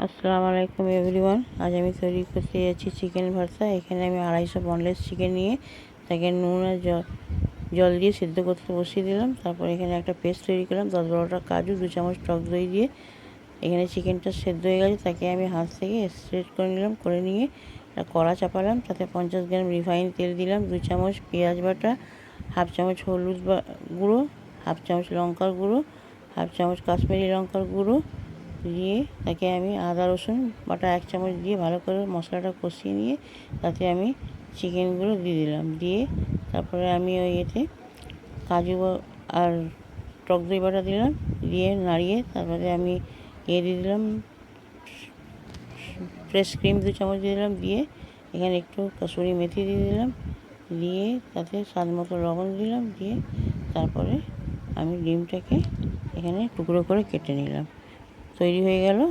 আসসালামু আলাইকুম এভরিওয়ান। আজ আমি তৈরি করতে যাচ্ছি চিকেন ভর্তা। এখানে আমি 250 বনলেস চিকেন নিয়ে তাকে নুন আর জল দিয়ে সিদ্ধ করতে বসিয়ে দিলাম। তারপর এখানে একটা পেস্ট তৈরি করলাম, 10-12টা কাজু, 2 চামচ টক দই দিয়ে। এখানে চিকেনটা সেদ্ধ হয়ে গেছে, তাকে আমি হাত থেকে স্ট্রেট করে নিলাম। করে নিয়ে একটা কড়া চাপালাম, তাতে 50 গ্রাম রিফাইন তেল দিলাম, 2 চামচ পেঁয়াজ বাটা, হাফ চামচ হলুদ গুঁড়ো, হাফ চামচ লঙ্কার গুঁড়ো, হাফ চামচ কাশ্মীরি লঙ্কার গুঁড়ো দিয়ে তাকে আমি আদা রসুন বাটা 1 চামচ দিয়ে ভালো করে মশলাটা কষিয়ে নিয়ে তাতে আমি চিকেনগুলো দিয়ে দিলাম। দিয়ে তারপরে আমি ওই এতে কাজু আর টক দই বাটা দিলাম, দিয়ে নাড়িয়ে তারপরে আমি দিয়ে দিলাম ফ্রেশ ক্রিম 2 চামচ দিয়ে দিলাম। দিয়ে এখানে একটু কসুরি মেথি দিয়ে দিলাম, দিয়ে তাতে স্বাদ মতো লবণ দিলাম। দিয়ে তারপরে আমি ডিমটাকে এখানে টুকরো করে কেটে নিলাম। তৈরি হয়ে গেল।